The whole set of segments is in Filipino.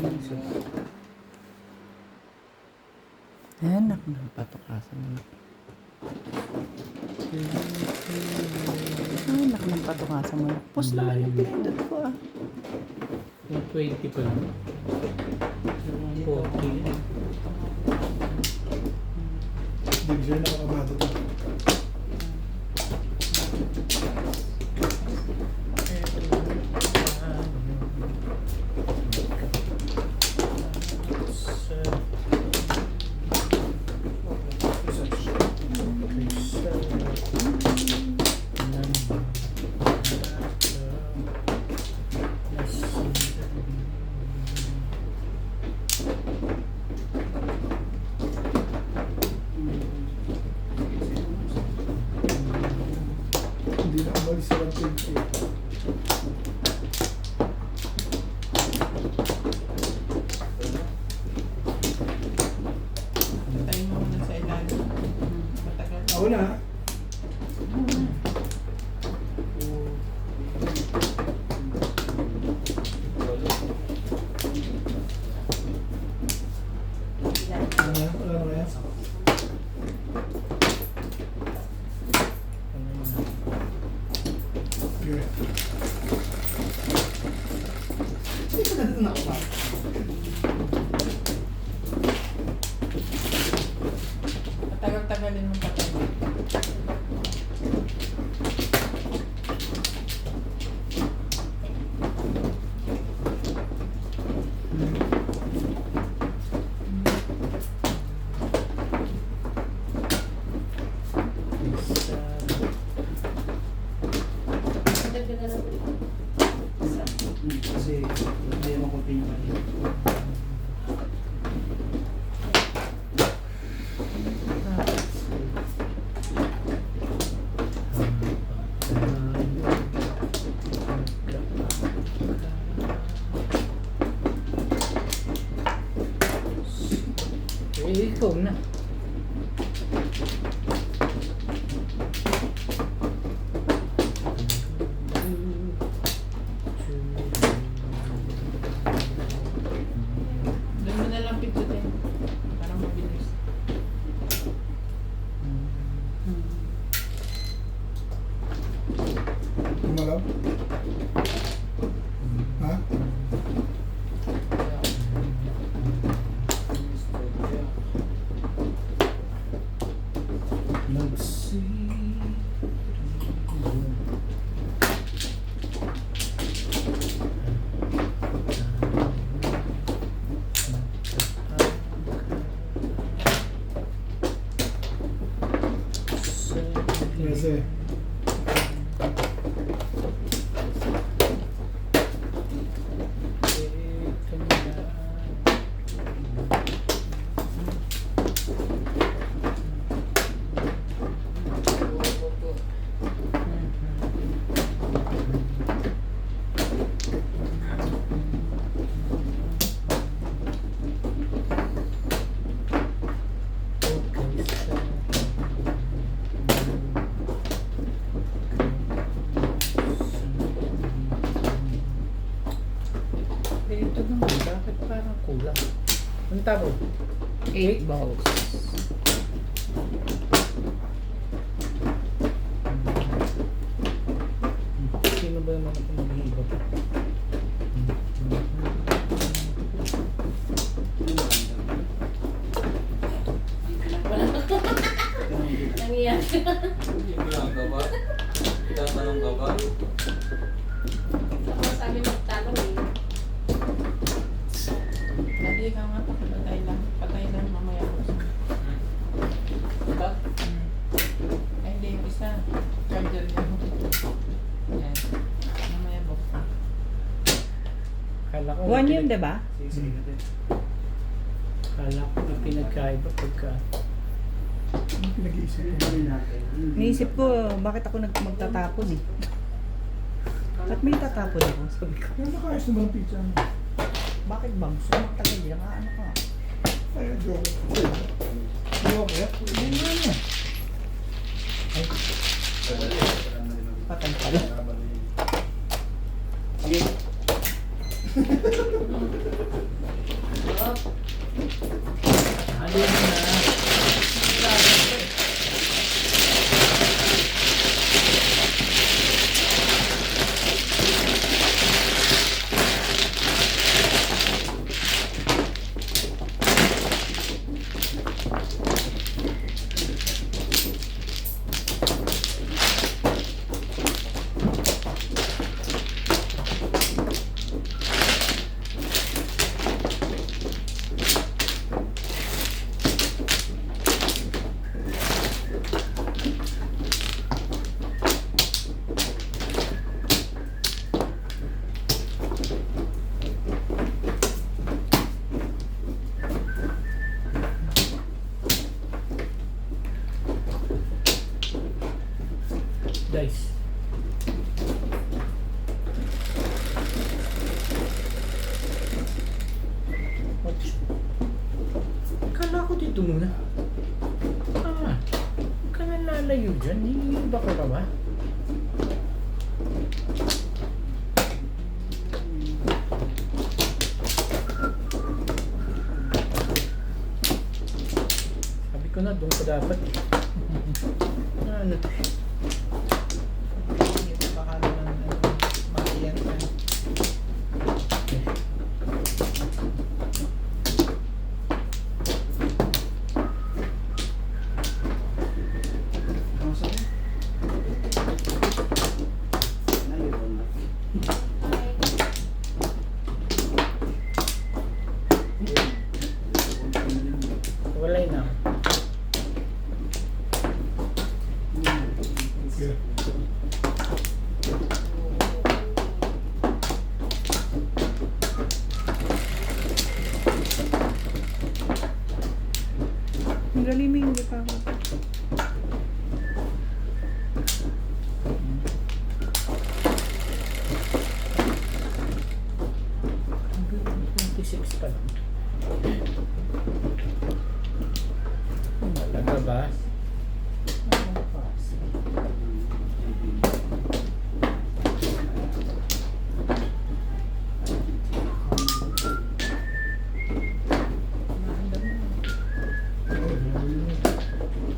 Isa pa. Anak na patukasan mo. Anak ng patukasan mo. Post naman yung pinindot ko ah. 120 pa lang. 40. Hindi siya nakakabado to. Hindi na umalis sa 120. Tayo mo muna sa ilalim. Matagal. Ako na. Ano yan? Wala na yan? Okay. Ito na ito na ako ba? Matagal-tagalin mo patay. Kasi hindi mo continue. Ikaw na. Doon mo na lang pictutin. Para mabilis. Tumalaw? Ha? Kasi Ito naman, bakit parang kulang? Ang tabo? 8 balls. Sino ba naman ako mag-iiba pa? Nangiyak. Bilang ka ba? Tatanong ka ba? Ako sabi magtanong eh. Lagi ka nga. Patay lang. Patay lang mamaya. Ito? Ay, hindi yung isa. Charger niya. Yan. Mamaya buksan. Kala ko One yun, diba? sige natin. Kala ko na pinagkaiba pagka. Ano pinag-iisip ko natin? Naisip ko, bakit ako magtatapon eh. Ba't may tatapon ako? Sabi ko. Kaya nakayos naman ang pizza mo. Bakit bang? Gusto mo magtagal yan? Ano ka? Ay, joke. Joke, eh? Yan nga niya. Ay, patay pala. dito muna. Huwag ka na lalayo dyan. Iiba ko ka ba? Sabi ko na, doon ko dapat. Ano? Ito baka naman makiyan ka. Ang sabi? Naiwan na. Walay na. Okay. Ang galing mo hindi pa ako. Hanggang 26 pa lang. Talaga ba?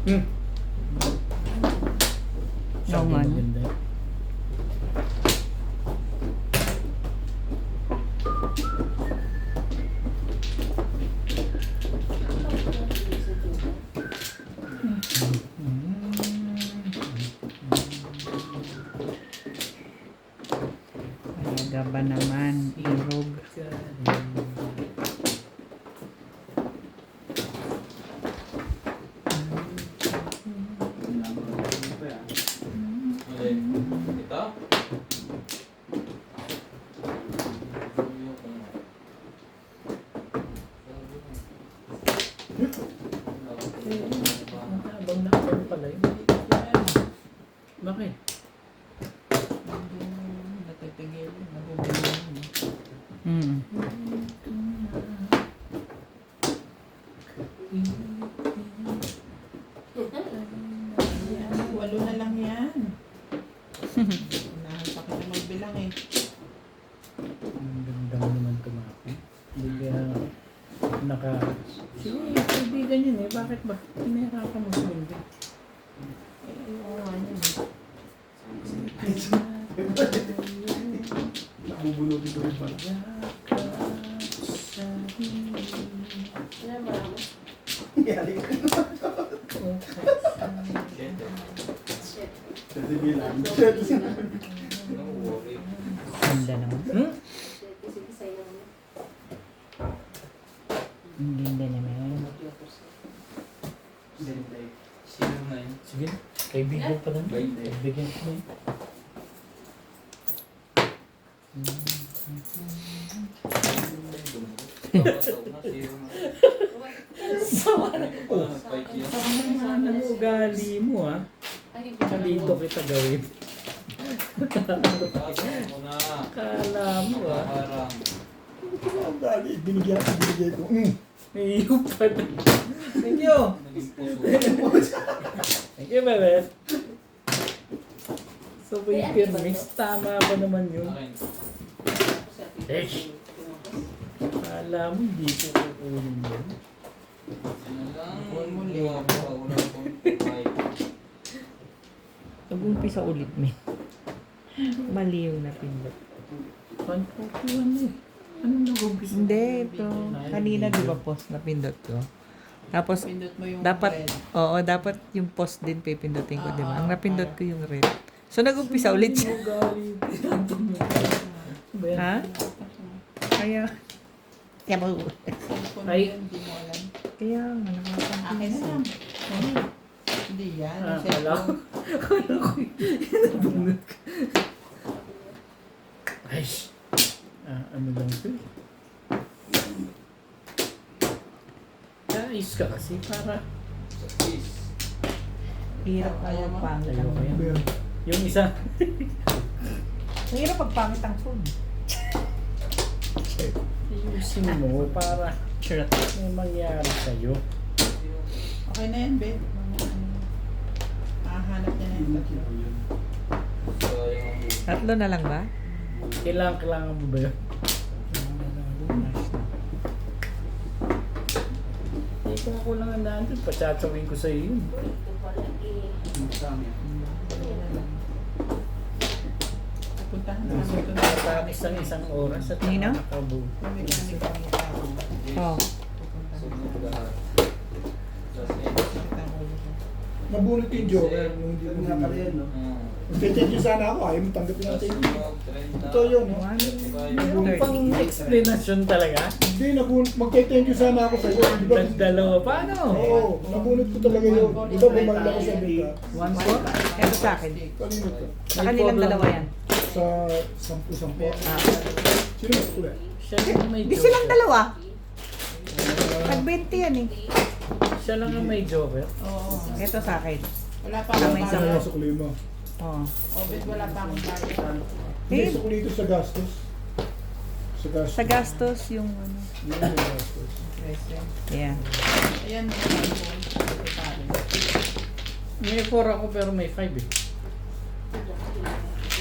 Hmm. Oo nga, no? Maganda. Talaga ba naman, irog? Ito? Habang nakapal pala yun. Bakit? Natitigil. Nabubulan. Hmm. Yan, 8 na lang yan. Unahan pa kita magbilang eh. Ang ganda mo naman tumapo. Hindi kaya naka... Sige, kaibigan yun eh. Bakit ba? Pinahirapan mo sa mundo. Oo nga yun eh. Nabubunutin ko rin pala. Yari ka. Kasi bilang. No worry. Ganda naman. Hmm? Ang ganda naman. 09. Sige, kaibigan pa lang. Bainte. Kaibigan ko na yun. Ano ang ugali mo ah? Kalito kita gawin. Kala mo ah. Ang dali. Binigyan ko. Iyo pa na. Thank you. Thank you, bebe. So, yung firmix, tama ba naman yun? Eish. Kala mo, hindi ko kukunin yun. Nag-umpisa ulit, me. Mali yung napindot. 141 eh. Anong nag-umpisa? Hindi, ito. Kanina, di ba, post napindot ko? Tapos, Pindot mo yung dapat, red. oo, dapat yung post din pipindutin ko, di ba? Ang napindot ko yung red. So, nag-umpisa ulit siya. Ugali. Ba yan? Ha? Kaya, kaya mo, Cellphone mo Ay. yan, hindi mo alam. kaya, Akin na nakakapagpisa. lang. Hindi yan. Ah, yung kala ko. cellphone. Kala ko nabunot ka. Aish. Ano lang ito eh. Ayos ka kasi para Hirap na Ayaw mo? magpangit Ayaw ang ko yan. Pero, Yung isa. Hirap pagpangit ang phone. Ayusin mo para Sure. may mangyari sa'yo. Okay na yan, babe. Hahanap niya na yung tatlo. Sayang. Tatlo na lang ba? Kailangan mo ba yun? Eh, kung ako lang ang nandun, pachatsawin ko sa'yo yun. Puntahan na Kasi namin ito. natapos ng isang oras at Nino? nakakabu. Yung mechanic ang tao. Oh. Sunod lahat. Tapos yun. Sakit ang ulo ko. Nabunot yung Joker nung hindi ko nakariyan, no? Thank you sana ako, ayaw mo tanggapin Tapos natin. yung trend na. Ito yun, no? Yung pang explanation talaga. Hindi, nabunot. Magte-thank you sana ako sa'yo. Di ba? Nagdalawa, paano? Oo, nabunot ko talaga yun. Di ba bumalik ako sa Beka? One shot? Ito sa akin. Kanino to? Sa kanilang dalawa yan. Sa 10-10. Ah. Sino mas ulit? Siya lang may Di silang joker. dalawa. Tag-20 yan eh. Siya lang ang may joker. Oo. Ito sa akin. Wala pa akong May Sa bayad. mga sukli mo. Oh. Oh, babe, wala pa akong bayad. Hindi, Eh. sukli ito sa gastos. Sa gastos. Sa gastos yung ano. Yun yung gastos. Presyo. Yeah. Ayan, wala po. Pare. May 4 ako pero may 5 eh.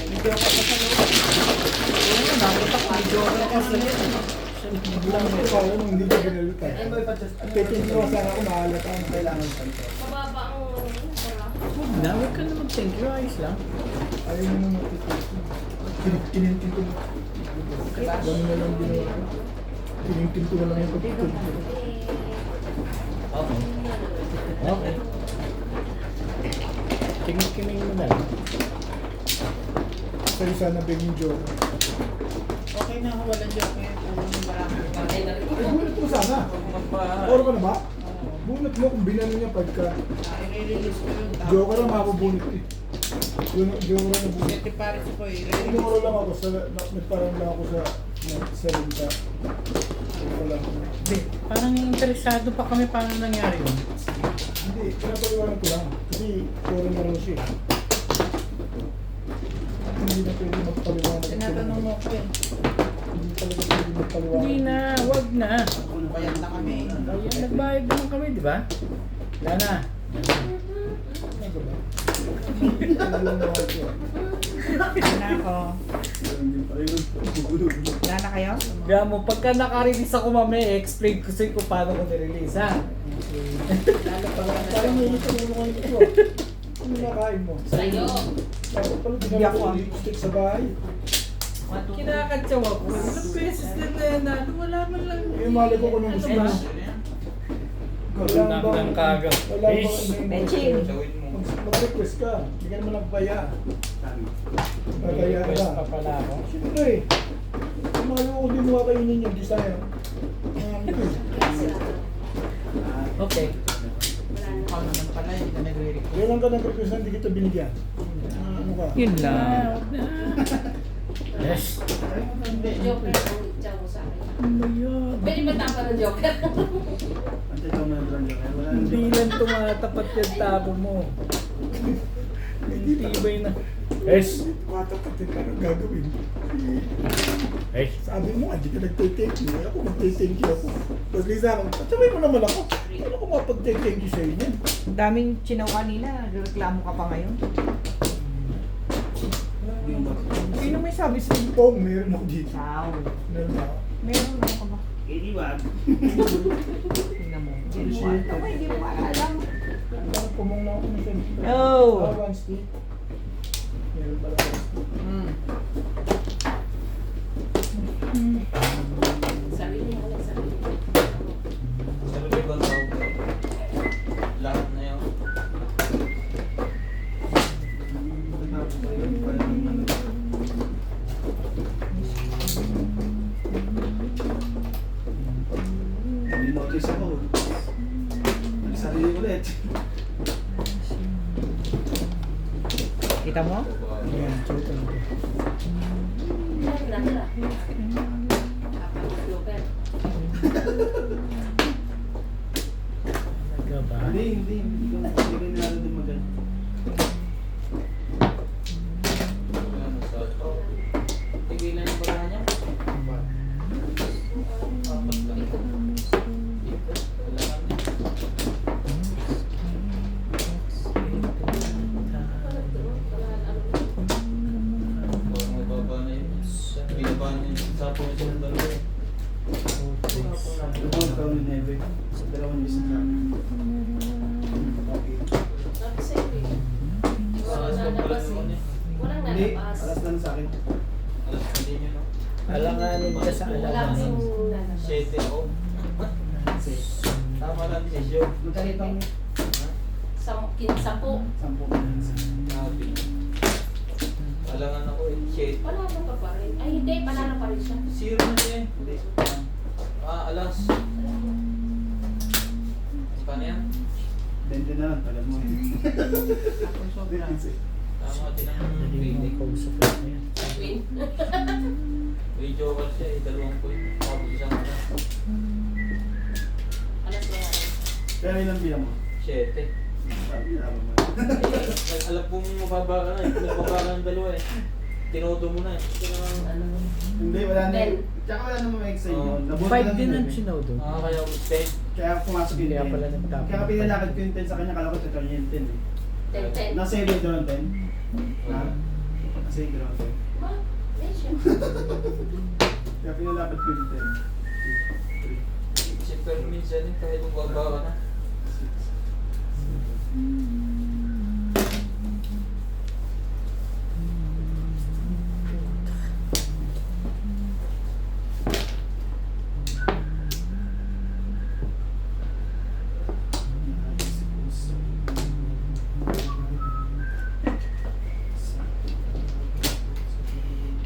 Video ka pa sa loob. Oo, nakita ko. May joker ako sa Bilang ko pa yun, hindi ko binalita. Thank you sana ako, mahalat ako. Kailangan pa ito. Mababa ang Huwag na, huwag ka na mag-thank you. Ayos lang. Ayaw mo naman matitip. Kinintinto mo. Ganun na lang ginawa ko. Kinintinto na lang yung pagtitip ko. Okay. Okay. Kiming-kiming mo na lang. Sa'yo sana biging joke. Okay na ako, walang joke eh. Puro marami pa. Bunot mo sana. Magpa- Oro ka na ba? Bunot mo kung binano niya pagka. I-release ko yung tao. Joke lang mapabunot eh. Joke lang na bunot. Sete pares ko eh. Tinuro lang ako sa, nagparang lang ako sa salita. Joke lang. Hindi, parang interesado pa kami paano nangyari yun. Hindi, pinapaliwanag ko lang. Kasi puro na rin siya. Hindi na pwede magpaliwanag. Tinatanong mo ko eh. Hindi talaga pwede magpaliwanag. Hindi na, wag na. Bayad na kami. Ayan, nagbayad naman kami, di ba? Wala na. Ano ba? Ano lang naman siya. Wala ako. Wala na kayo? Kaya mo, pagka naka-release ako mamaya, explain ko sa'yo kung paano ko nirelease, ha? Parang may ito mo kayo ito. Ano nakain mo? Sa'yo. Tapos pala Hindi dinala ako, ko ah. lipstick sa bahay. Kinakatsawa ko. Ilang beses na nanalo, wala man lang. Eh, mali ko kung gusto Ano mo. ba? Wala Nak bang- ng kagat. Wala bang Ish. Benching. Gawin mo. mag-request ka. Hindi ka naman nagpaya. Nagpaya ka Request ba? pa pala ako. Siyempre. Kung mahal ko din mo kainin yung desire. Okay. Ikaw naman pala, hindi ka nagre-request. Kailan ka nag-request na hindi kita binigyan? Ano ka? Yun lang. Wag na. Yes. Joker ang itcha mo sa akin. Ano yun? Pwede ba tapa ng joker? Hindi lang tumatapat yung tabo mo. Hindi tibay na. Yes. Matapatin ka ng gagawin. Hey. Sabi mo, hindi ka nagtitake you. Ako magtitake you ako. Tapos Lisa, sabi mo naman ako. Ano ko mapag-thank you sa inyo? Ang daming chinaw kanina. Reklamo ka pa ngayon. Sino may sabi sa'yo? Oo, meron ako dito. Ciao. Meron ako. Meron ano ka ba? Tingnan mo. Hindi mo alam. Ako, hindi mo alam. Parang pumong na ako ng sentiment. Oh. One stick. Meron pala one stick. Sarili ako ng sarili. Sa lubig ang tawag ko. Lahat na yun. Notice ako. Nagsarili ulit. Kita mo? Ayan, choke lang ito. Ano natira? Tapa ng joker. Talaga ba? Hindi ko nalala din maganda. Ano sa ito? Tigilan yung bala niya. Apat lang. Dito. Kailangan niya. po siya ng dalawa eh. Ito ang taon ni Neve. Sa dalawang isang namin. Okay. Sabi sa'yo eh. Alas Walang pa pala nalabas naman eh. eh. Walang Hindi, nalabas. alas lang sa akin. Alas pa din yun, no? Alanganin ka sa Wala alanganin. kasing lalabas. 7 ako. Tama lang din siya. Magkalitang Sampu. 10 Grabe. Alangan ako eh. 7. Panalo ka pa rin. Ay hindi, panalo pa rin siya. 0 na siya eh. Hindi. Alas. Paano yan? 20 na lang, tagal mo. Ako sobra. Tama din ang Hindi mo feeling. kausap lang yan. Win. May joker siya eh. 2 point. Tapos isang ano. Alas na yan. Pero ilang bilang mo? 7. Sabi na mo. Alam kong mababa ka na eh. Mababa ka ng dalawa eh. Tinodo mo na eh. Yung ano. Hindi, wala na. Ten. Tsaka wala namang excited Oo. yun. Nabuti 5 lang din yun ang eh. sinodo. Kaya ako 10. Kaya pumasok yung Kaya 10. pala nagtapon. Kaya pinalakad ko yung 10 sa kanya, kala ko totoo niya yung 10 eh. 10-10. Nasa iyo doon ang 10? Ha? Wala. Nasa iyo doon ang 10. Ma, yan siya. Kaya pinalakad ko yung 10. 2, 3, Kasi pero minsan eh. Kahit mababa ka na. 6.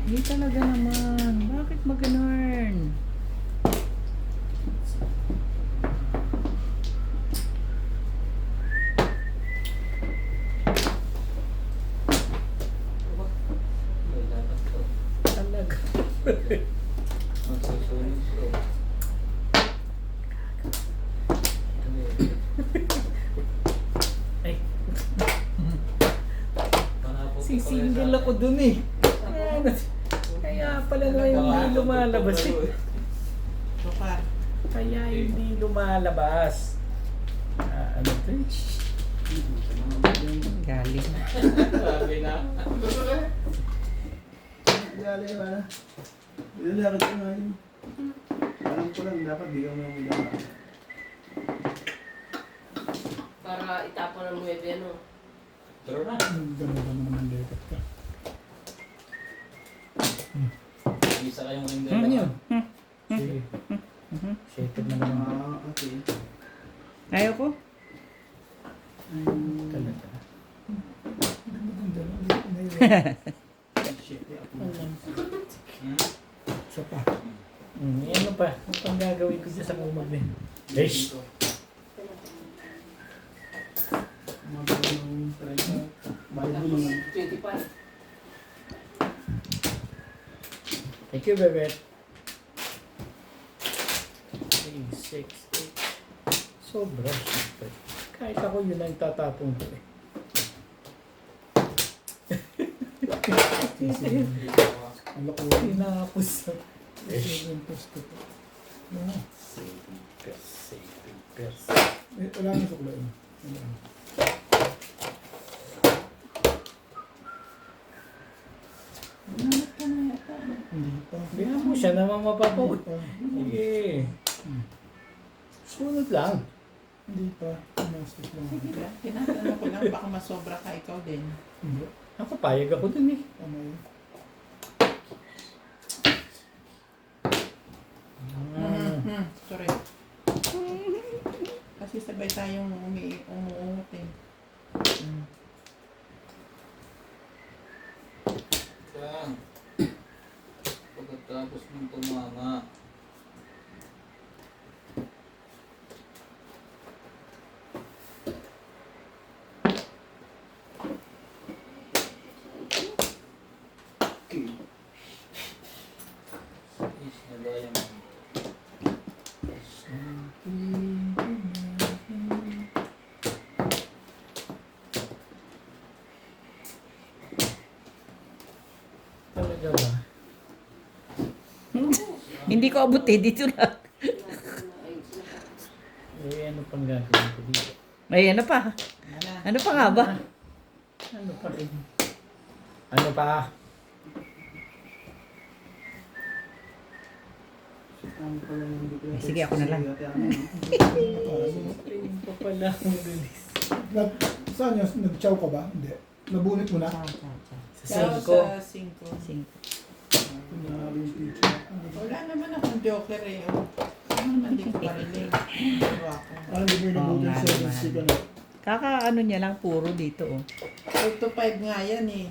Hindi talaga naman. Bakit maganon? Diba? May lahat to. Talaga. Magsusunog siya eh. Ay, Panapot ko sisingle pala ako dun eh. Kaya pala na hindi lumalabas eh. Joker. Kaya hindi lumalabas. Ano to eh? Galing. Sabi na. Dali ba na? Pinalakad ko nga yun. Alam ko lang, dapat di ka mo yung ulang. Para itapon ng 9 ano. Pero na. Gano'n naman dapat ka. Isa kayong hindi. Ano yun? Sige. Shated na naman. Okay. Ayaw ko. Talaga. Shit, yeah. Hmm? Isa pa. Ano pa? Ano pang gagawin ko dyan sa kumag na yun? Eish! Mga ganun, try ka. Bayad mo naman. 25. Thank you, Bebet. 3, 6, 8. Sobra. Super. Kahit ako yun ang tatapong ko eh. Ang lako. Tinapos. Eish. Yung posto ko. Saving pers. Eh, wala nang sukla yun. Wala. Hindi pa. Bigyan mo siya naman mapapaw. Hindi pa. Sige. Sunod lang. Hindi pa. Pumasok lang. Sige lang. Tinatanong ko lang, baka masobra ka ikaw din. Hindi. Ako, payag ako dun eh. Kamay. Sorry. Kasi sabay tayong umuungot eh. Yan. Pagkatapos ng tumama. Okay. Is nagaya mo. Talaga ba? Hindi ko abot eh. Dito lang. Eh, ano pang gagawin ko dito? Ay, ano pa? Wala. Ano pa nga ba? Ano pa rin? Ano pa? Ang pala hindi ko Sige, ako na lang. Ayun pa pala ang bilis. Saan yun? Nag-chow ka ba? Hindi. Nabunit mo na? Ciao, ciao, ciao. Kaya Cinco. sa 5. Cinco. Pinahalo yung picture. Wala naman akong joker eh. Oh. Ano naman di ko marinig. Pero ako. Hindi mo Oo inabutin nga 7 naman. stick ano. Kaka-ano niya lang, puro dito, oh. 5 to 5 nga yan eh.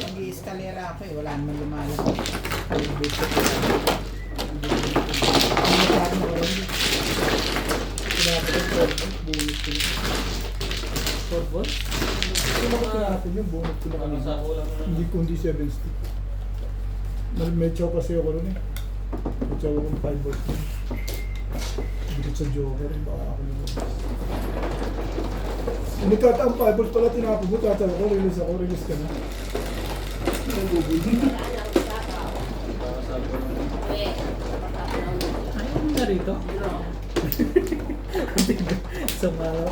Mag-i-eskalera ako eh. Wala naman lumalabas. Bunit ko. Football? Kung ako tinapon yun, bunit ko na Ano kanina. sa kulang na Hindi kundi 7 stick. May chow kasi ako rin eh. May chow akong 5 balls na. Hindi sa joker, baka ako lumabas. Hindi ka ang 5 balls pala tinapon mo, tatalo ko, release ka na. Nagugulong. para sa kulang. Eh, napakataon. Ayun na rito. Sumalo.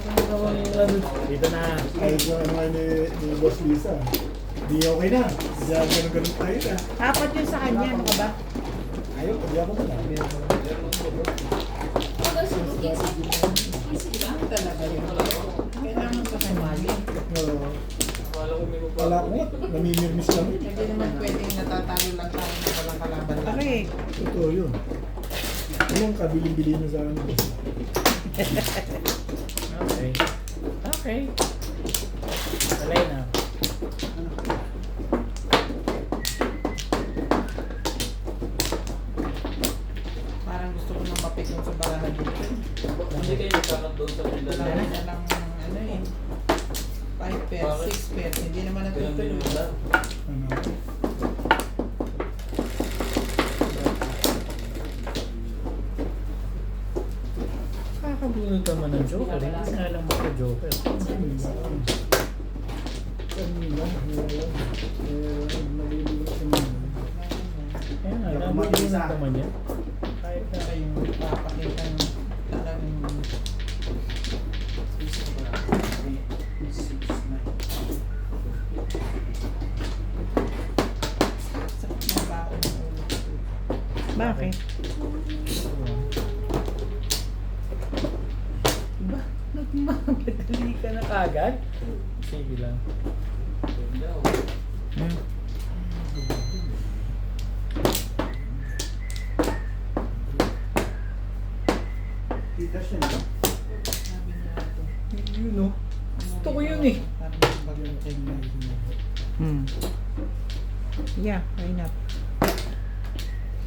Parang ano. Dito na. Ay, so ano nga ni Boss Lisa. Di okay na. Di ako ganun tayo na. Apat yun sa kanya, ano ka ba? Ayaw, di ako na. Ito si Bukit. Easy ba? Ano talaga yun? Kailangan sa kumali. Akala ko may Wala ko nga, namimirmis kami. Hindi naman pwedeng natatalo lang tayo na walang kalaban lang. Correct. Totoo yun. Anong kabiling-bili na sa akin? Okay. Okay. Talay na. Parang gusto ko nang mapikon sa barahan dito. Hindi kayo nagkakat doon sa Dami pindalan. na lang ano eh. 5 pairs, Bakit? 6 pairs. Hindi naman Pinambili mo natutuloy. lang. Ano? Kakabunod naman ng Joker. Hindi nga lang maka-Joker. Kanina. Kanina. Nalilimutan ko na. Kaya nga, nabunod naman yan. Kahit na. Saka yung papakita ng talagang sakit ng baon ng ulo ko. Bakit? Ba? Nagmamadali ka na kagad? Sige lang. Hmm. Kita siya na. Sabi niya ito. Yun o. Gusto ko yun eh. Parang yung bagong kailan. Hmm. Yeah, why not?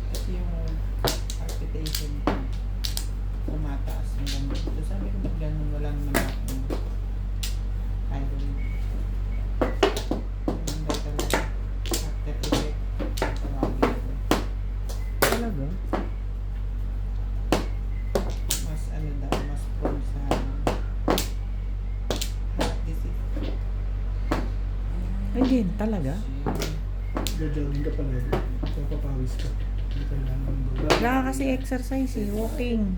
Kasi yung palpitation ko, tumataas ng ganun. So sabi ko ba't ganun, wala naman akong thyroid. Hindi talaga. After effect, tawagin ko. Talaga? Mas ano daw, mas prone sa heart disease. Hindi, talaga? Jogging ka pala. Papapawis ka. Hindi kailangan mo. Wala ka kasi exercise eh, walking.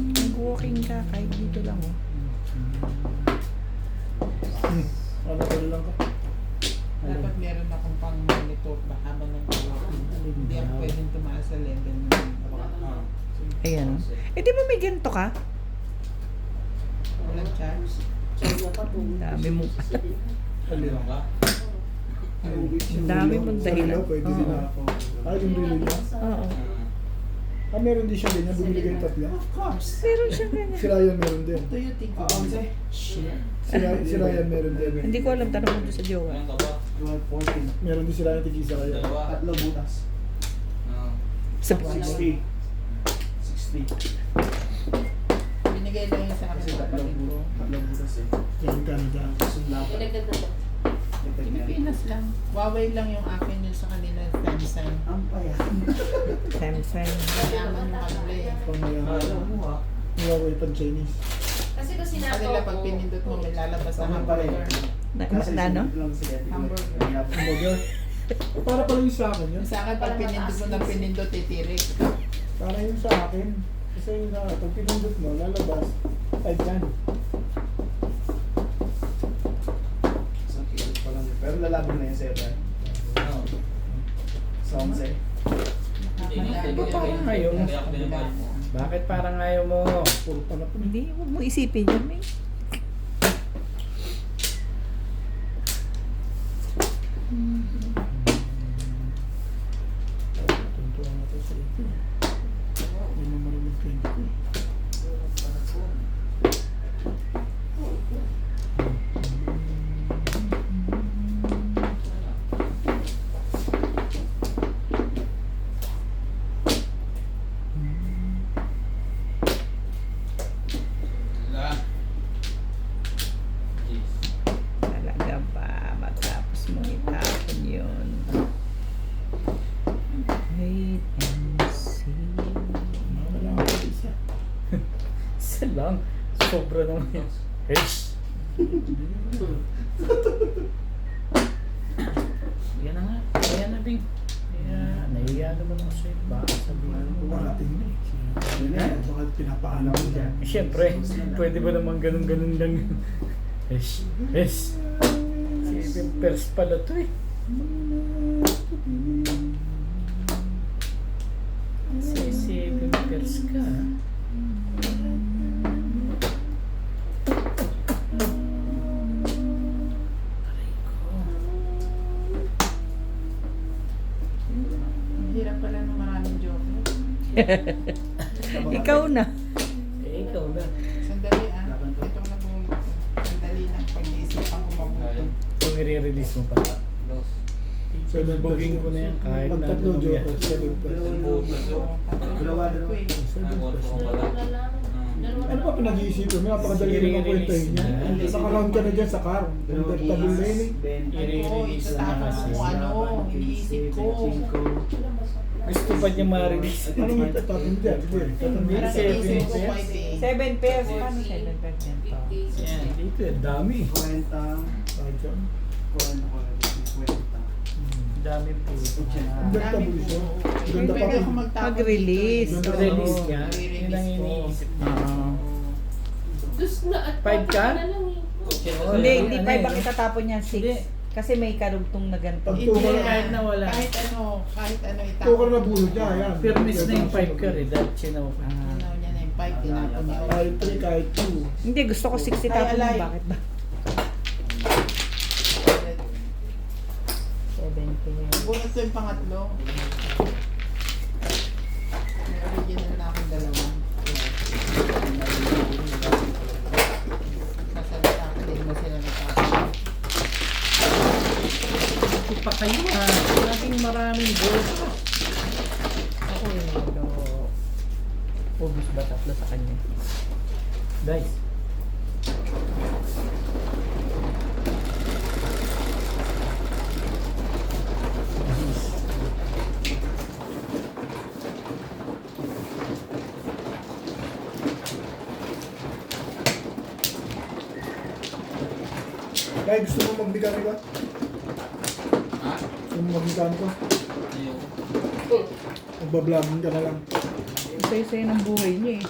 Mag-walking ka, kahit dito lang oh. Ano ka lang ka? Dapat meron akong pang monitor ba habang nag-walking. Hindi ako pwedeng tumaas sa level ng Ayan oh. Eh di ba may ganito ka? walang charge. Dami mo. Meron ka? Ang dami mong dahilan. Pwede din Oo. ako. Yung rilo niya. Oo. Meron din siya ganyan. Bumili kayo tatlo. Of course. Meron siya ganyan. Si Ryan meron din. Do you think Si Ryan meron din. Hindi ko alam, tanong mo doon sa jowa. Meron ka ba? 14. Meron din si Ryan tigisa kaya. Dalawa? Tatlo butas. Oo. Sa 60. 60. binigay lang yun sa Kasi kapatid tatlong ko. butas eh. Yung Canada. Tapos yung lapat. Ilagad na to. Pilipinas lang. Huawei lang yung akin yun sa kanila. Samsung. Ang paya. Samsung. Mayaman yung kanila eh. Pamayaman. Alam mo ha? Huawei pang Chinese. Kasi kung Sa sinabi kanila ko, pag pinindot mo may lalabas na Tama pa rin. hamburger. Na ano? Hamburger. Hamburger. Para pala yung sa akin yun. Sa akin pag pinindot mo ng pinindot titirik. Para yung sa akin. Kasi yung pag pinindot mo, lalabas. Ay, dyan. Isang kilo pa lang. Pero lalaban na yun sir. Oo. Sa 11. Bakit parang ayaw mo? Kaya ako binabalik mo. Bakit parang ayaw mo? Puro pa na po. Hindi, huwag mo isipin yun, eh. Tuntua na to sa ito. Hindi mo marunong kayo ko. Wala. Jeez. Talaga ba? Matapos mo itapon yun. Wait and see. Wala ako isa. Isa lang. Sobra naman yan. Hesh! Yan na nga. Ayan na, babe. Kaya, nahiya naman ako sa'yo. Baka sabihin Ano mo. ko marating na eh. Sabi na yan, baka pinapaano ko dyan. Eh, Siyempre, pwede ba naman ganun-ganun lang yun? Hesh! Hesh! Si Pers pala to eh. Si Pers ka ah. Aray ko. Ang hirap pala ng maraming joke. Ikaw na. Eh, ikaw na. Sandali Itong nabungot ko. Sandali lang. Pag-iisipan ko mabuto. Kung i-release mo pa. Dos. Buging ko na yan kahit Pag na tatlo ano joke, yan. 7 pesos. Dalawa. Ko eh. 7 pesos. Dalawa Ano pa pinag-iisipan mo? Napakadali naman kwentahin niya. Naka-round ka na dyan sa car. Convertible na yun eh. I-release na Itatapon kasi. ko ano. Iniisip ko. Gusto pa niya ma-release. Ano mo itatapon dyan? Sige, tatapon Hindi, Parang 7 iniisip ko pesos. 5 eh. 7 pairs. Paano 7 pairs yan to? Yan, dito eh, dami. Kahit yan. Dami po. Convertible siya. Ganda pa Pwede pa. ako magtapon Mag-release. dito eh. Release Oo. niya. Yun ang iniisip niya. Oo. Dus na at 5 ka? na lang eh. Hindi, hindi Ano 5 yun? ang itatapon niyan, 6. Hindi. Kasi may karugtong na ganito. Pag Hindi, tukar kahit na wala. Kahit ano itapon. tukar na bunod niya, yan. Permis na yung 5 ka rin dahil sinaw ka. Ginaw niya na yung 5. Tinapon niya. Kahit 3, kahit 2. Hindi, gusto ko 6 itapon Ay, alay. mo. Bakit ba? 7 pairs. Bunot ko yung pangatlo. May original na akong dalawa. Sasalita ka din mo sila natapos. Ito pa kayo ah. Laging maraming gold. Ako yung ano, ubus ba tatlo sa kanya? Guys. Kaya gusto mo mag-mechanic ba? Ha? Gusto mo mag-mechanic ba? Ayoko. Magbablogin ka na lang. Isa-isa ng buhay niya eh.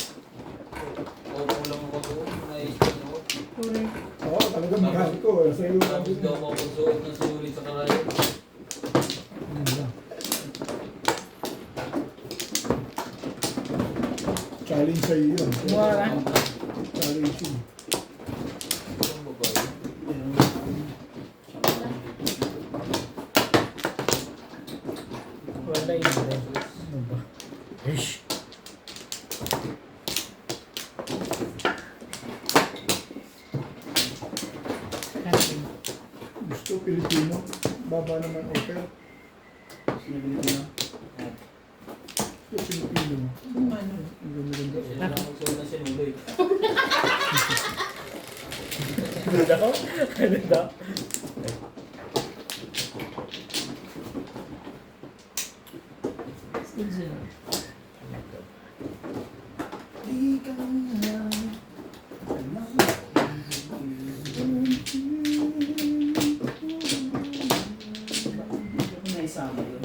Opo lang ako doon. Naisip ako. Correct. Oo, talaga mechanic ko. Sa iyo lang Tapos din. daw ako magsuot ng sulit sa karayo. Yun lang. Challenge sa iyo yun. Wala. Challenge yun. Ang babae. Wala yun rin. Ano ba? Hesh! Gusto Pilipino. Baba naman offer. Gusto Pilipino. Ano? Ang ganda-ganda. Sila lang magsuot ng sinuloy. Ano daw? Ano daw? Ikaw na. Naisama yun.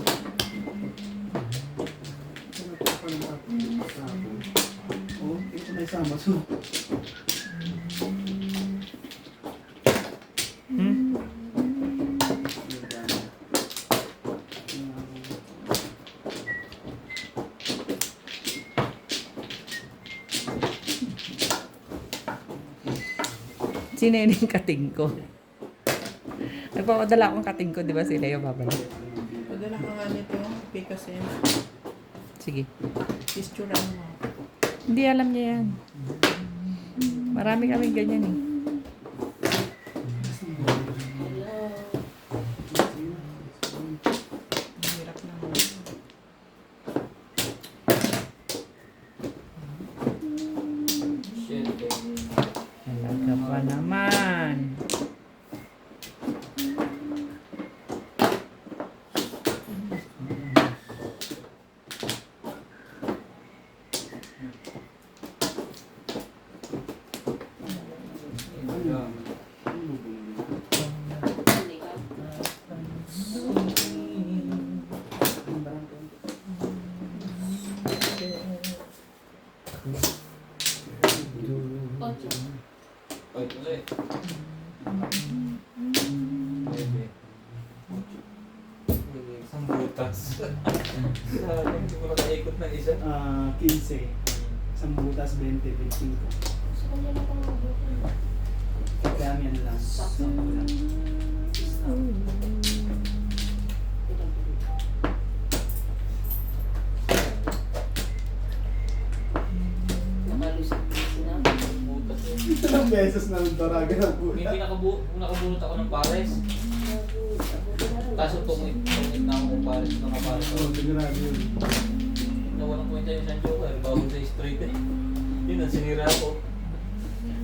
Oo, ito naisama. So, Sineneng kating ko. Nagpapadala akong kating ko, di ba sila yung babalik? Padala ka nga nito, Picasen. Sige. Picture mo. Hindi alam niya yan. Marami kaming ganyan eh. Hirap naman. Shit. Talaga pa naman. Ocho. Ay, ulit. Bebe. Isang butas. Sayang, hindi ko nakaikot ng isa. 15. Isang butas, 20, 25. Sa kanya na pang mabuti. Kaya yan lang. Sakto lang. Nakalusot na sinabi. Butas eh. Ilang beses na nagdaragan ang Hindi butas. nakabunot ako ng pares. Kaso tungit na ako ng pares. Nakapares ako. Oo, sigurado yun. Nawalang kwenta yung San Joker. Bago sa straight eh. Yun ang sinira ko.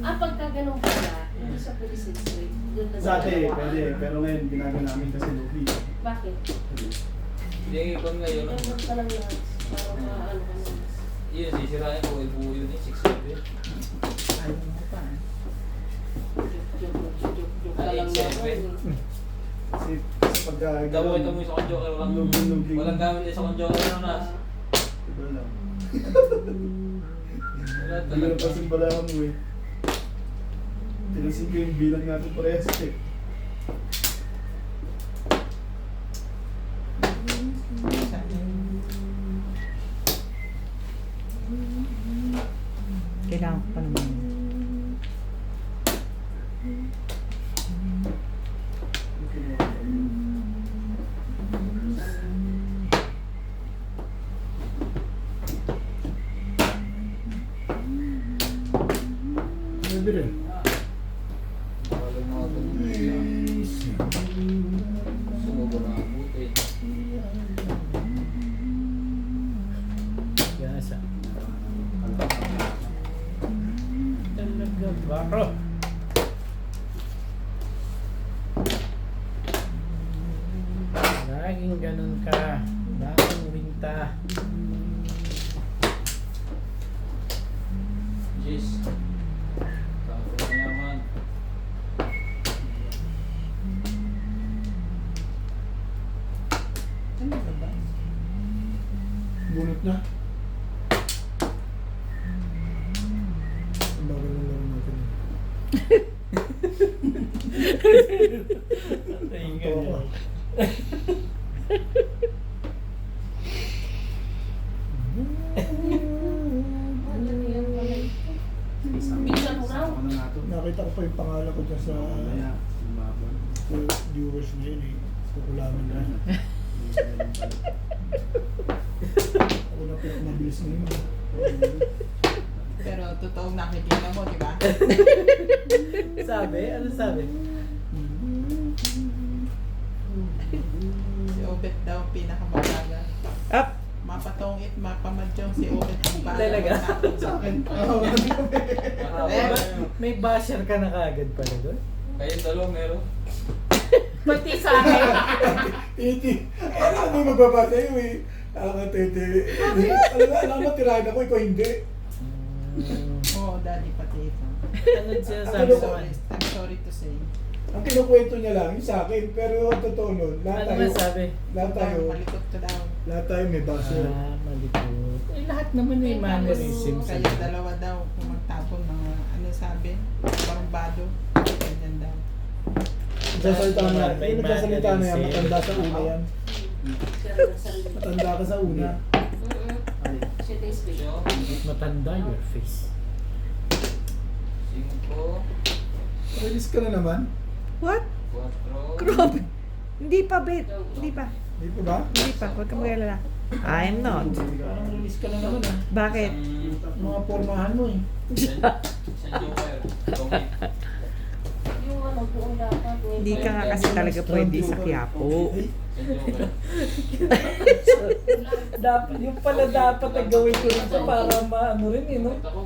Pagka ganun pala, hindi sa police street. Doon na Dati, nagagawa. pwede. Pero ngayon, ginagawa namin kasi lobby. Bakit? Hindi kung ngayon. Ganun ka lang na para maano ka na. Yun, sisirain ko. Ibuo yun eh. 600. Ayaw mo pa. Joke ka lang naman. Kasi pagka Daw ito mo sa San Joker. Lubing-lubing. Walang gamit sa San Joker. Ano na? Iba lang. Wala Hindi ko na talaga. pasimbalahan mo eh. Tinasin ko yung bilang natin parehas eh. Kailangan ko pa naman. Pwede rin. Walang mga ganun. Sumubo na ang buti. Gasa. Talaga ba? Laging ganun ka. Laging winta. Jeez. Tapos na yaman. Ano ba ba? Bunot na. Ang bagal ng laro natin. Tawa ka. Bigyan mo raw. Ano nga to? Nakita ko pa yung pangalan ko dyan sa Mamaya, sumabon. viewers ngayon eh. Kukulamin na. Ako na pinakamabilis ngayon. Pero totoong nakikita mo, di ba? Sabi? Ano sabi? Si Obet daw pinakamabaga. Up! Mapatongit, mapamadyong si Obet ang baga. Talaga? Sa akin. Oo, Mahaba yun. May basher ka na kagad pala doon? Kayong dalawa meron. Pati sa akin. Titi, ano mo magbabasa yun eh. Ako titi. Alam mo, tirahin ako, ikaw hindi. Oo, daddy pati ito. Ano siya sabi Ano sa ba? kanya? I'm sorry to say. Ang kinukwento niya lang, yung sa akin. Pero ang totoo nun, lahat Ano tayo, ba sabi? lahat tayo, Malikot ka daw. lahat tayo may basher. Malikot. Eh, lahat naman may mannerisms. Kayo dalawa daw, kung magtapon mga, ano sabi, barbado. Ganyan daw. Nagsasalita na, May yung nagsasalita na yan, mannerism. matanda sa una yan. Siya ang sarili. Matanda ka sa una. Siya tayo speak. So, Matanda your face. 5, Release ka na naman. What? 4. Grabe. Hindi pa, Bet. Hindi pa. Di pa ba? Hindi pa. Huwag ka mag-alala. I'm not. Parang release ka na naman ah. Bakit? Mga pormahan mo eh. Isang joker. Okay. Yung ano, doon dapat. Hindi ka nga kasi talaga pwede sa Quiapo. Isang joker. Dapat, yung pala dapat na gawin ko rin para maano rin eh, no? Ako.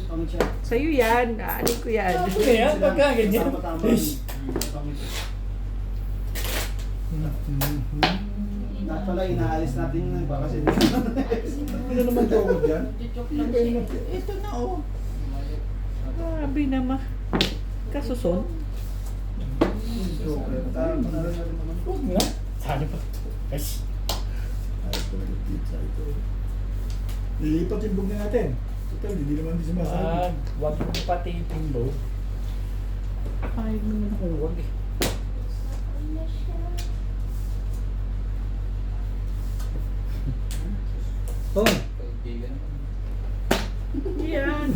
Pangit siya. Sa'yo yan. Aanin ko yan. Ano yan? Pagka ganyan. Tama-tama. Ish. Pangit. Dapat pala inaalis natin yung iba kasi Ano naman tawag dyan? Joke lang siya. Ito na oh. Grabe naman. Kasuson. Joker. Parang panalo na rin naman. Huwag nga. Saan pa? Ish. Ay, ito na yung pizza ito. Lilipat yung bug na natin. Total, hindi naman di sumasabi. Wag mo pati timbo. Ay, naman ako wag eh. Oh, Kaibigan. yan.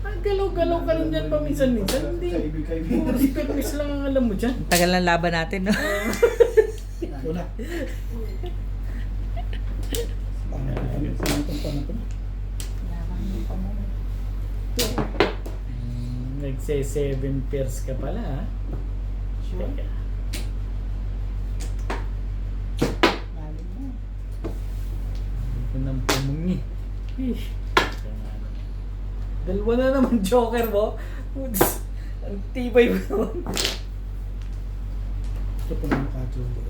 Ang galaw-galaw ka lang dyan paminsan-minsan. Hindi. Kaibig-kaibig. Puro fitness lang ang alam mo dyan. Tagal ng laban natin, no? Ito na. Pangatang. Nagse-7 pairs ka pala ha. Sure. Teka. Lalim mo. Ito nang pumungi. Ish. Dalawa na naman joker mo. Putz, ang tibay mo naman. Ito pa na makachodo.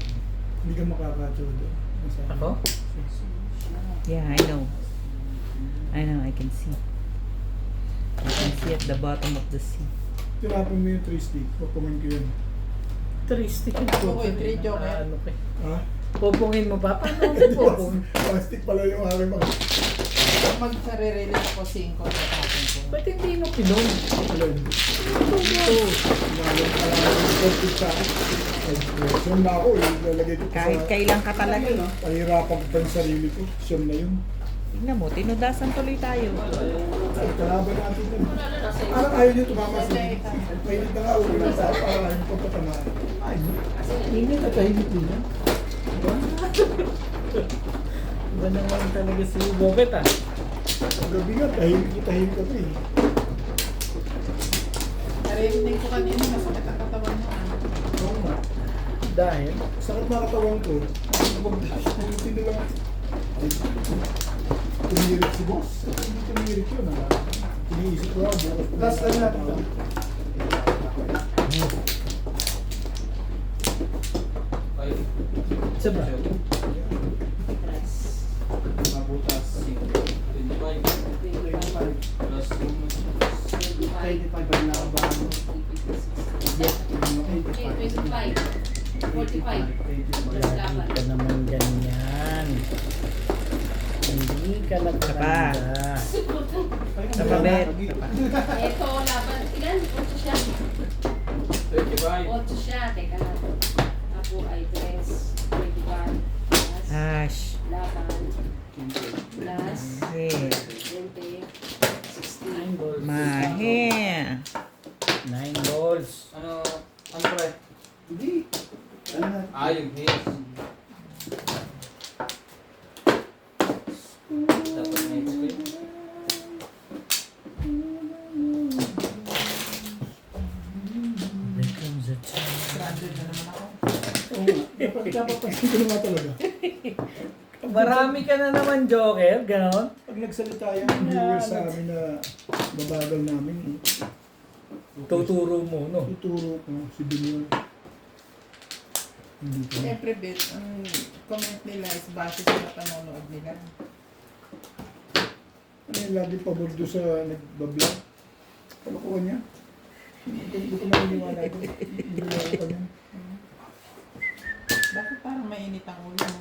Hindi ka makakachodo. Ako? Yeah, I know. I can see. I can see at the bottom of the sea. Tirapin mo yung 3 stick. Pagpungin ko yun. Tristic yung Ako, joker. three joker. Ano ka? Ha? Pupungin mo ba? Paano mo pupung? Plastic pala yung aking mga... Pag mag-release ako 5 sa akin ko. Ba't hindi mo pinon? Alin? Ito. Nalang pala yung plastic sa akin. Siyam na ako. Ilalagay ko Kahit kailan ka talaga. Pahirapan ko pa yung sarili ko. Siyam na yun. Tingnan mo, tinudasan tuloy tayo. Ay, kalaban natin yun. Parang ayaw niyo tumama sa mainit na nga. Huwag lang sa parang ayaw ko patamaan. Ay, Hindi na tahimik din yan. Iba naman talaga si Bobet ah. ang gabi nga, tahimik ka to eh. Narinig ko kanina, masakit ang katawan mo. Oo nga. Dahil, Sakit na katawan ko. Hindi na lang. Ay, tumirik si boss. Hindi tumirik yun ah. Iniisip ko bukas. Last time natin to. Ay. Saba. Mabutas. 25. 25. Plus 25 pag nakabahan mo. 25. 45. Plus laban. hindi ka naman ganyan. Hindi ka nagkakanda. Sa pabet. Ito, laban. Ilan? 8 siya. 35. 8 siya. Teka lang. Ako ay 3. 21. Plus Ash. laban. Plus Yeah. 20. 9 16. balls. Mahe. 9 balls. Ano pre? Hindi. Ano na? Yung hits. Dapat na explain. There comes a time. Stranded na naman ako. Oo nga. Dapat pansin ko naman talaga. Marami ka na naman, Joker. Ganon. Pag nagsalita yung viewers sa amin na babagal namin, Tuturo mo, no? tuturo ko si Binyor. Hindi ko. Siyempre, Bet, ang comment nila is base sa panonood nila. Ano yung lagi pabor doon sa nagbablog? Kalokohan niya? Hindi ko maniniwala ito. Hindi ko pa niya. Bakit parang mainit ang ulo mo?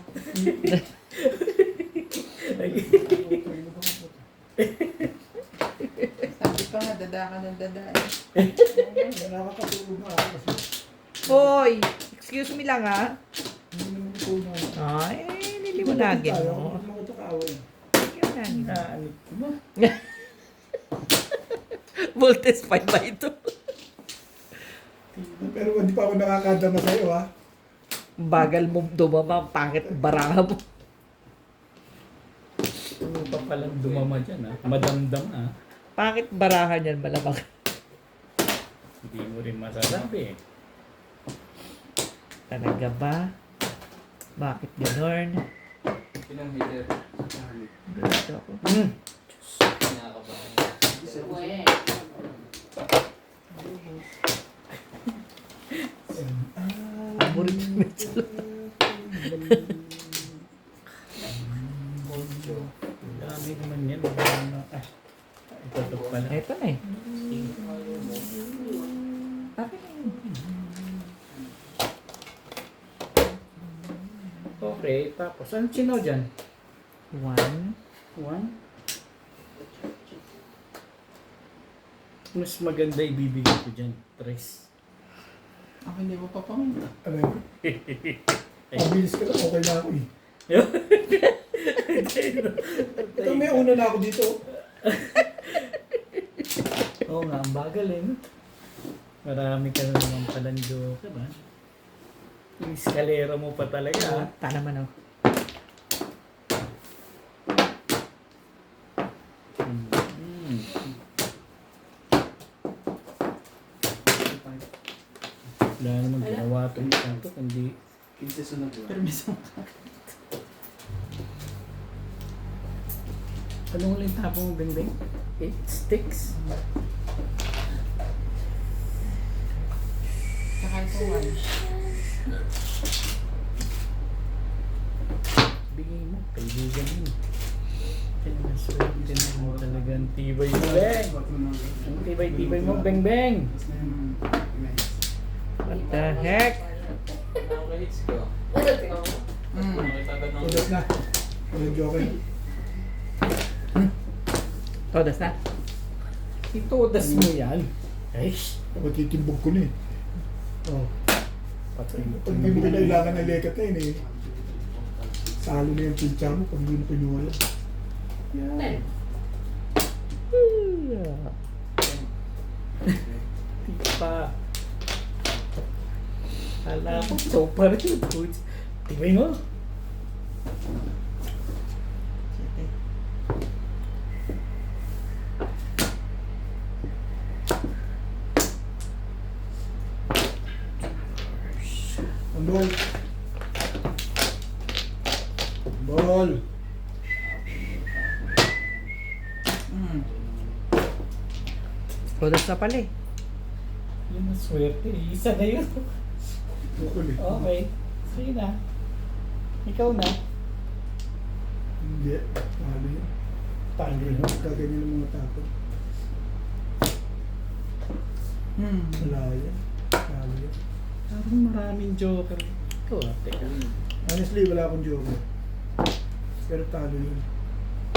Sabi pa nga, dada ka ng dada eh. Nakakatulog na ako kasi Hoy! Excuse me lang ha. hindi naman ito na. Ay, niliwanagin mo. Huwag mo ito kaaway. Niliwanagin mo. Naanip ko ba? Voltes 5 ba ito? Pero hindi pa ako nakakadama sa'yo, ha? Bagal mo dumama, pangit baraha mo. Ano pa palang dumama dyan ha? Madamdam ha? Pangit baraha niyan, malamang. Hindi mo rin masasabi eh. Talaga ba? Bakit gano'n? Sinong hitter? Gusto ko. Kinakabahan. Uwe. Paborito mo sila. Dami naman yan. Ito to pala. Ito na eh. Akin na yun. Okay, tapos ano sino dyan? 1, 1? Mas maganda ibibigay ko dyan. 3. Ako hindi mo pa pang. Ano yun? Mabilis ka lang, okay na ako eh. Ito may una na ako dito. Oo nga, ang bagal eh. No? Marami ka na naman palang joker ha. Yung eskalera mo pa talaga ha. Ta naman oh. Wala naman ginawa itong isang to, kundi 15 sunod ba? Permiso. anong ulit tapong bing-bing? 8 sticks? Saka ito 1. Bigay mo, kaibigan mo. Kaya naswerte na mo talaga ang tibay mo, Beng! Ang tibay-tibay mo, Beng-Beng! What the heck? Nakaka-hits ko. Nakita ka ng... Ulit na. Ulit joker. Todas na? Itodas mo yan. Ay, Matitimbog ko na eh. oh. Patay mo. Pag hindi mo kailangan ng lekat na yun eh. Salo na yung pincha mo pag hindi mo kinuha yan. Yan. Tipa. Kala ko, so pa rin. Tibay mo. Ang ball. Ball. Todas na pala eh. Yun ang swerte. Isa na yun. Bukol eh. Okay. Sige na. Ikaw na. Hindi. Talo yun. Talo yun. Gaganyan ng mga tapo. Wala yan. Talo yan. Parang maraming joker. Ikaw teka. Honestly, wala akong joker. Pero talo yun.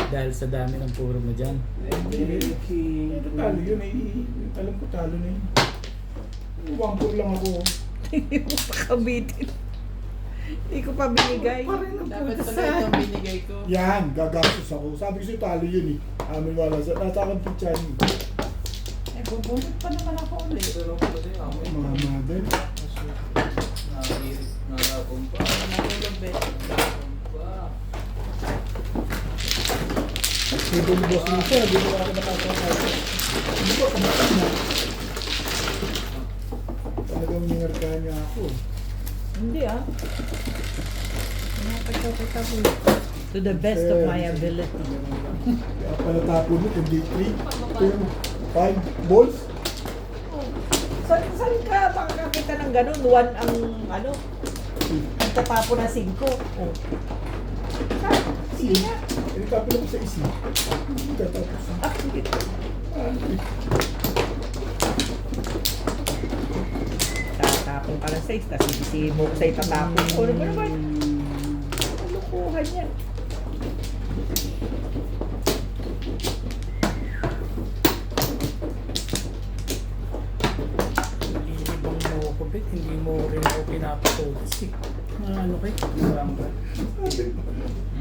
Dahil sa dami ng puro mo dyan. Pero talo yun. Alam ko talo na yun. Wampur lang ako. Hindi mo pa kabitin. Hindi ko pa binigay. Dapat pala itong binigay ko. Yan, gagastos ako. Sabi ko sa'yo, talo yun eh. Amin wala sa tatakang pitchan. Eh, bubunot pa naman ako ulit. Pero pala din ako. Mga mother. Nakahirit. Nakapumpa. Nahulog ba? Nakapumpa. Hindi mo boss mo siya, hindi mo ako nakakakaya. Hindi ko, kamatay na. Talagang ningarkahan niya ako. Hindi ah. Nakakita ko. To the best of my ability. Kaya pala tapo mo, kundi 3, 2, 5 balls. Saan ka makakakita ng ganun? 1 ang ano? Ang tatapo na 5. Oh. Saan? Sige nga. Hindi tapo lang ko sa isi. Hindi tatapos. Ah, sige. Tatapon ka ng 6, tapos isisihin mo ko sa itatapon ko. Ano ba naman? Kalukuhan yan. Ilibang mo ako, Bet. Hindi mo rin ako pinapatulis eh. Ano kayo?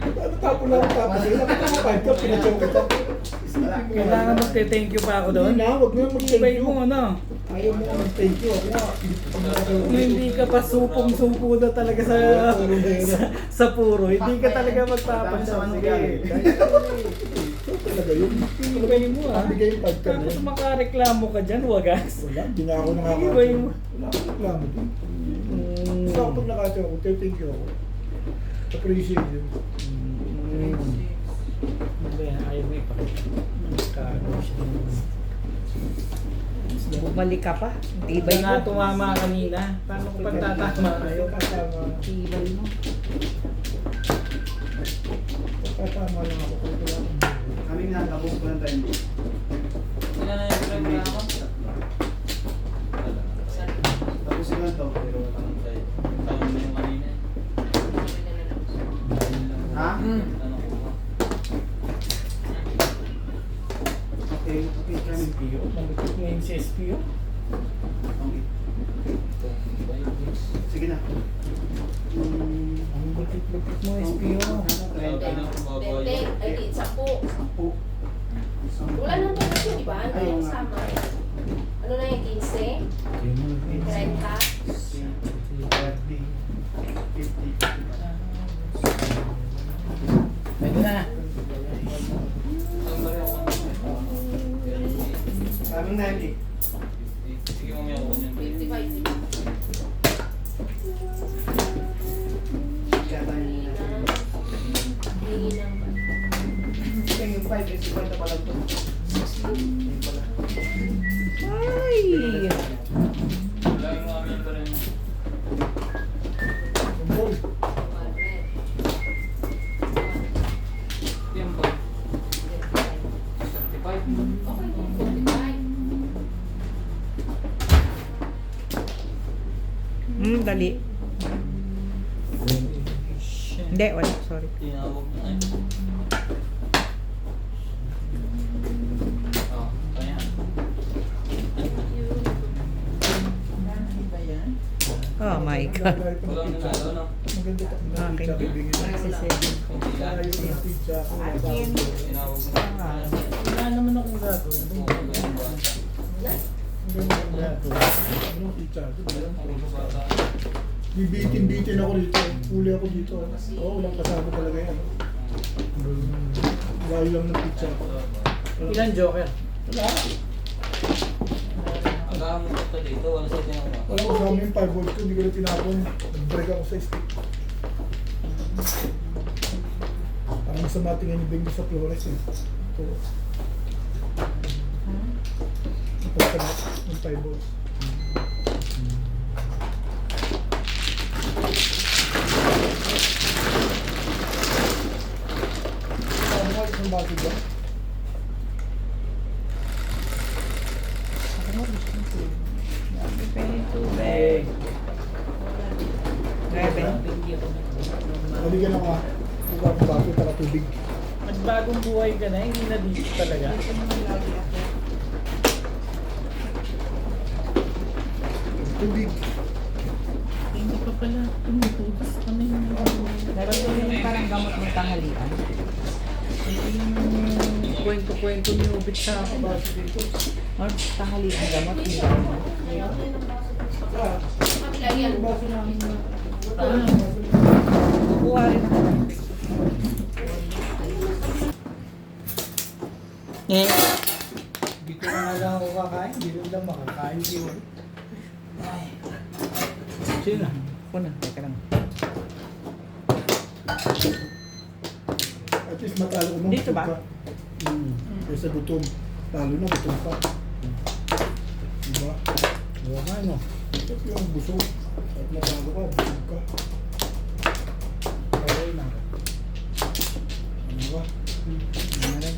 Ano tapo lang ako tapos? Nakita mo 5 ka, pinachoke ka. Kailangan magte-thank you pa ako doon. Hindi na, huwag mo yung Ibay mag-thank mo you. ano. Ayaw mo ka mag-thank you. Ako nga, Hindi ka pa supong-supo na talaga sa puro. Hindi ka talaga magpapansin. Sige. talaga yun. Ibay mo ah. Bigay yung pagka na Tapos yun. makareklamo ka dyan, wagas. Wala, hindi nga ako Ibay nakakatyo. mo. Wala akong reklamo din. Basta ako pag nakatyo ako, thank you ako. Appreciate yun. Hindi, ayaw mo ipakita. Nagkago siya. Bumalik ka pa. Iba Tibay nga mo. tumama kanina. Paano ko pagtatama? Ayaw kasama. Tibay mo. Kasama lang ako. Kung wala akong buhay. Kami nga, tapos ko ng time. Wala na yung programa. Tapos ko lang to. Tayo mo yung kanina. Ha? Ano ko ba? Okay, okay, kami. SPO? Mabutot ngayon si SPO? Okay. Sige na. Ang butit-butit mo, SPO. Bente, ay di, 10. Sampu. Wala nang tulog yun, di ba? Ano Ayaw yung nga. sama? Ano na yung 15? 30? 30, 50. Pwede na. Kaming 90. Sige mo may ako niyan. 55. Kaya tayo Hingi na. ng... Hingi ng... Kaya yung 5 is 50 pa lang to. Yun pala. Ay! Wala yung mga member yun. Ball. 100. Yan ba? 35? Okay, 45. Dali. Hindi, wala. Sorry. Tinawag na eh. Oh, kaya. Ano ba yan? Oh my God. Walang nalalo, no? Maganda pa. Akin. Pizza, bibigyan mo. Kunti lang. Ayaw ng pizza ako. Akin. Tinawag na. Wala naman akong gagawin. Oo, ganyan ba? Hindi mo akong gagawin. Anong pizza? Puro bata. Bibitin-bitin ako dito. Huli ako dito. Oo, walang kasama talaga yan. Layo lang ng pizza ako. Ilan joker? Wala. Agahan mo ito dito, wala sa tinawag. Walang kasama yung 5 volts ko. Hindi ko na tinapon. Nag-break ako sa stick. Parang sa matingan yung bingo sa Flores eh. Ito. Ito sa yung 5 volts. Ano nga isang bago dyan? Dami pa yung tubig. Grabe. Maligyan ako ah. Huwag akong bago para tubig. Nagbagong buhay ka na, hindi na dito talaga. Tubig. Hindi pa pala. Tumutugas ka na yun. Meron din yung parang gamot ng tanghalian. Kwento-kwento niyo ubit sa ako ba? Or tanghalian gamot. Yung gamot. Kabila yan. Kukuha rin ako. Eh. Dito na nga lang ako kakain. Dito lang makakain si Juan. Sino? Ako na. Teka lang. At least matalo ko nung Dito ba? ka. Kaysa gutom. Talo na gutom pa. Diba? Oo nga no. Ito yung busog. At matalo ka, busog ka. Okay na. Ano ba? Ano rin?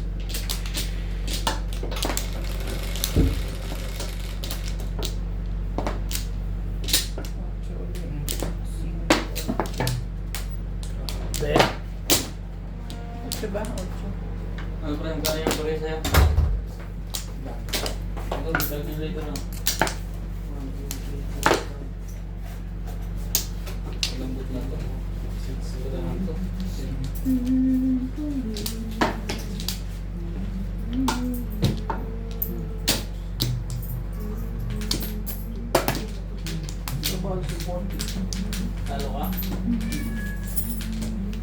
Be. Diba? 8. Ano pa yung kaya yung pare sa'yo? Ito, bitag nila ito, no? Lambot na to. Ito lang to.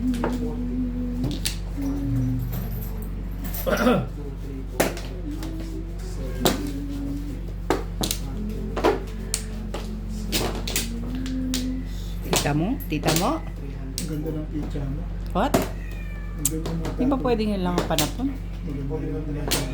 Tita mo? Tita mo? Ang ganda ng pizza mo. What? Ang ganda ng mga Di ba pwedeng yun lang ang panapon? Maganda ng mga tao.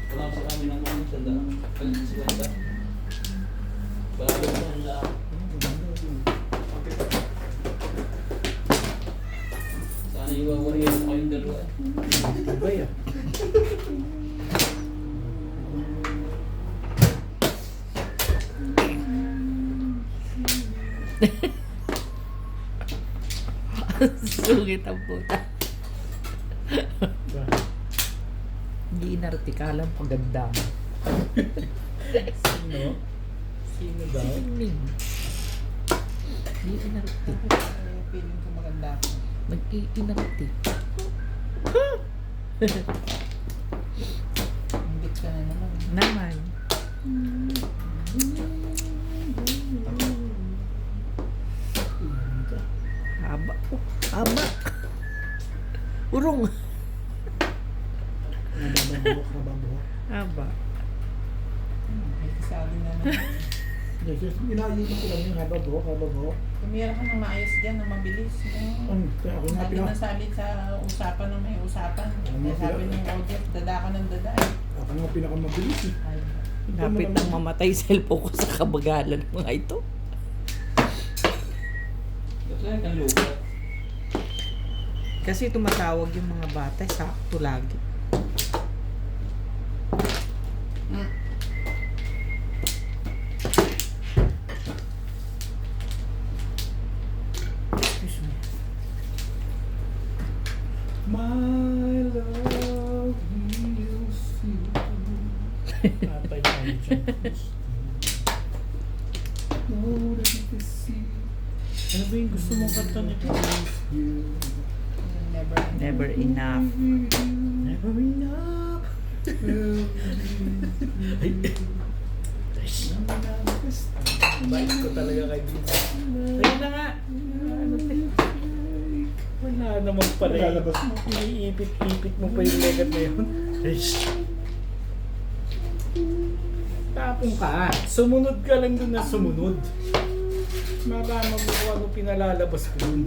Wala sa kami ng mga tanda. Siganda. Bago mo tanda. Sana iwawari mo kayong dalawa. Ba yan? Sungit ang puta. Ba? Hindi inartikalang paganda mo. Sino? Sino daw? Sining. Hindi inarti. Feeling ko maganda ako. Nag-iinarti. Hindi ka na naman. Naman. Haba. Oh, haba. Urong. Nababuhok. Haba. May kasali na naman. Inaayusan ko lang yung hababuhok. Tumira ka ng maayos dyan, na mabilis. Kaya ako nga Lagi pinaka... nasalit sa usapan ng may usapan. Ano, Kaya sabi ng audience, dada ka ng dada eh. Ako nga pinakamabilis eh. Ay, Lapit ng mamatay cellphone ko sa kabagalan ng mga ito. Kasi kang lupa. Kasi tumatawag yung mga bata, sakto lagi. Excuse me. My love will see. Atay tayo dyan. Know that you can see Ano ba yung gusto mong kanta nito? you. never. Never enough. Never enough. Ay, bait ko talaga kay Dito. Ayun na nga. Ano tayo? Wala naman pala. Lalabas mo. Iniipit-ipit mo pa yung legat na yun. Ay, tapong ka. Sumunod ka lang dun na sumunod. Malaman mo kung ano pinalalabas ko dun.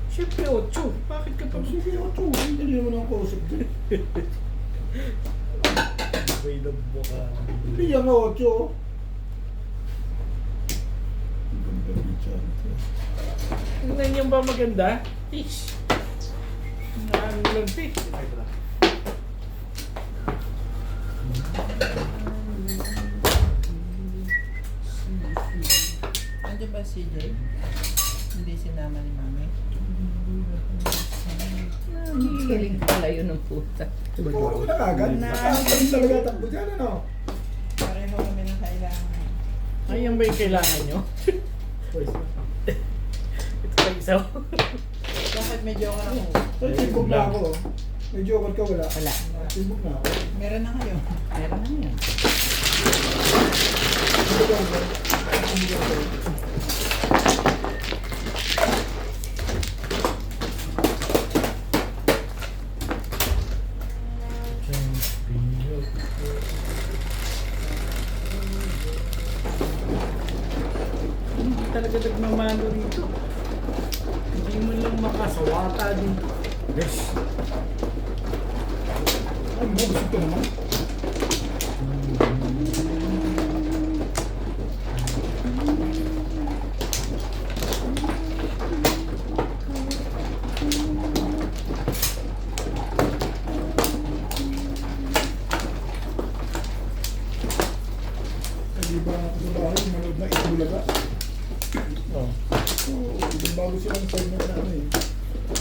Siyempre, 8. Bakit ka pa? Sige ako, hindi naman ang kausap ko. May nagbuka. Hindi yan nga 8. Ang ganda ng pizza nito. Tingnan niyo ba maganda? Fish. Ano lang fish? Andiyan ba si Jay? Hindi sinama ni Mami. Hihiling pala yun ng puta. Oo, wala agad. Nakakasal talaga takbo dyan, ano? Pareho kami ng kailangan. Ay, yan ba yung kailangan nyo? Ito pa isa. Bakit may joker ako? Pero timbok na ako. May joker ka, wala. Wala. Timbok na ako. Meron na kayo. Meron na yan. Hindi ka ako. Hindi ka ako. Hindi talaga nagmamano dito. Hindi mo lang makasawata dito. Yes. Ay, busog ka naman. Hindi ba ako sa bahay, manood na Itbulaga? Oh. So, bago silang side na ano eh.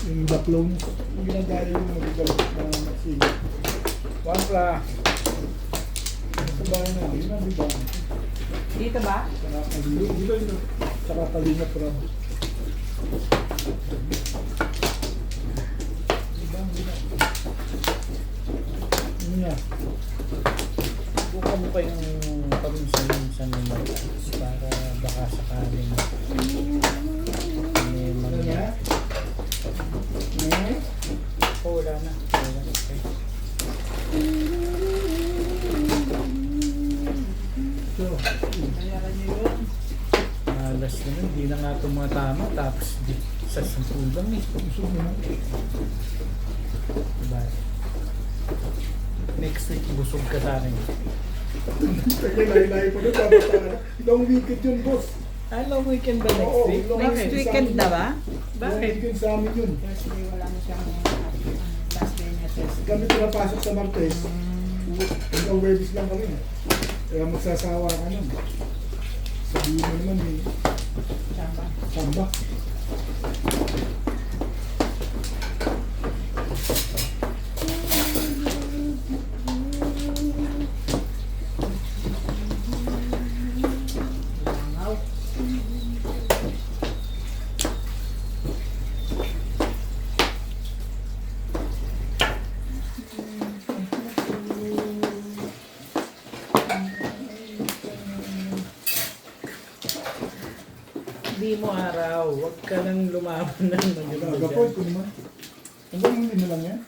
Yung The Clones, yung ginagaya yung magigalit na magsige. Wampla. Sa bahay na, yun na, di ba? Dito ba? Saka kalina, di ba yun? Saka kalina pra. Ano nga? Bukan mo pa yung paminsan-minsan ng mataas para baka sakaling may mangyari. Oh, wala na. Wala na. Okay. So, Bayaran niyo yun. Malas naman, hindi na nga tumatama. Tapos sa 10 lang eh. busog na. Diba? Next week, busog ka sa akin. Kaya lahi-lahi pa doon, babata na. Long weekend yun, boss. Long weekend ba next Oo, week? long Next Bakit? weekend na ba? Long Bakit? weekend sa amin yun. Thursday wala na siyang last day niya test. Kami pinapasok sa Martes. Hanggang Webis lang kami. Kaya magsasawa ka nun. Sabihin mo naman eh, Samba. samba. Langaw. Hindi mo araw. Huwag ka nang lumaban ng maganda Nagagapod ko naman. Hanggang hindi na lang yan.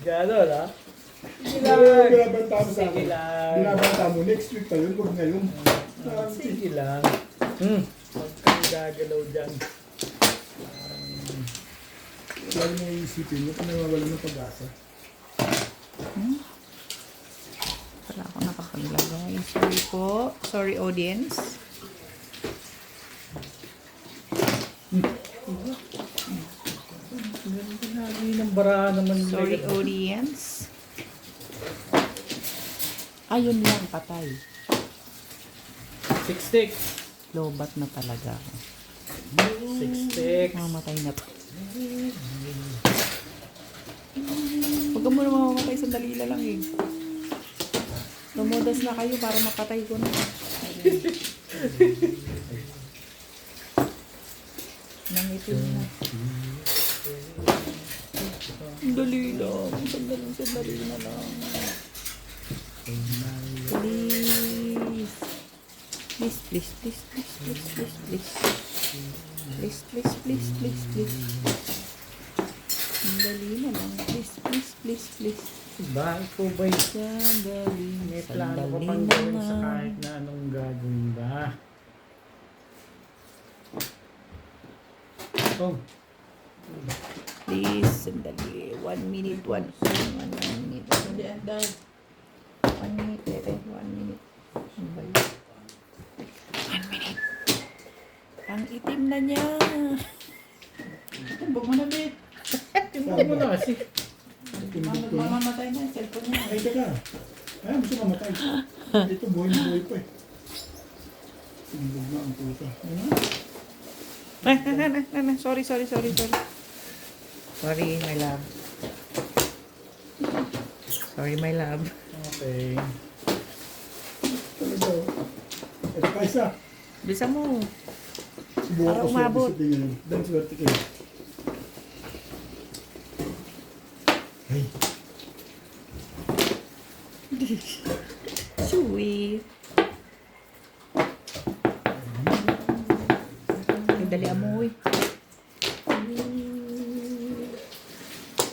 Gano'n, ha? Sige Pero lang. binabanta mo sa Sige akin. lang. Binabanta mo, next week pa yun, huwag ngayon. Sige lang. Huwag kang gagalaw dyan. Lagi na iisipin mo kung nawawala ng pag-asa. Wala ako nakapaglagay. Sorry po. Sorry, audience. Ganda lagi ng bara naman. Sorry, audience. Ayun lang, patay. 6 sticks. Lobat na talaga ako. 6 sticks. Mamamatay na pa. Huwag ka muna mamamatay, sandali na lang eh. Lumodas na kayo para mapatay ko na. Nangitim na. Sandali lang. Sandali na lang. Please. Please, please, please, please, please, please, please. Please, please, please, please, please. Sandali na lang. Please, please, please, please. Ba, ikaw ba'y Sandali. may plano ka Sandali pang na gawin sa lang. kahit na anong gagawin ba? Oh, Please, sandali. 1 minute, 1 minute. Hindi, dahil 1 minute, 1 minute. Ano ba yun? 1 minute. Ang itim na niya. huwag mo na, babe. tingnan mo na kasi. Mamamatay na yung cellphone niya. Ay, teka. Ay, gusto mamatay. Ito, buhay na buhay pa eh. Sinunog na ang puta. Sorry. Sorry, my love. Sorry, my love. Okay. Talaga. Ito pa isa. Bisa mo. Subukan Para ko umabot. swerte sa tingin. Dan swerte kayo. Ay, Sweet. Dali amoy.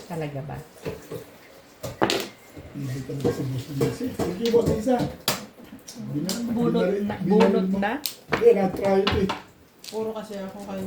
Talaga ba? hindi ka na sa boss niya. Sige, boss, isa. Bunot na? Hindi, na-try ito eh. Puro kasi ako kayo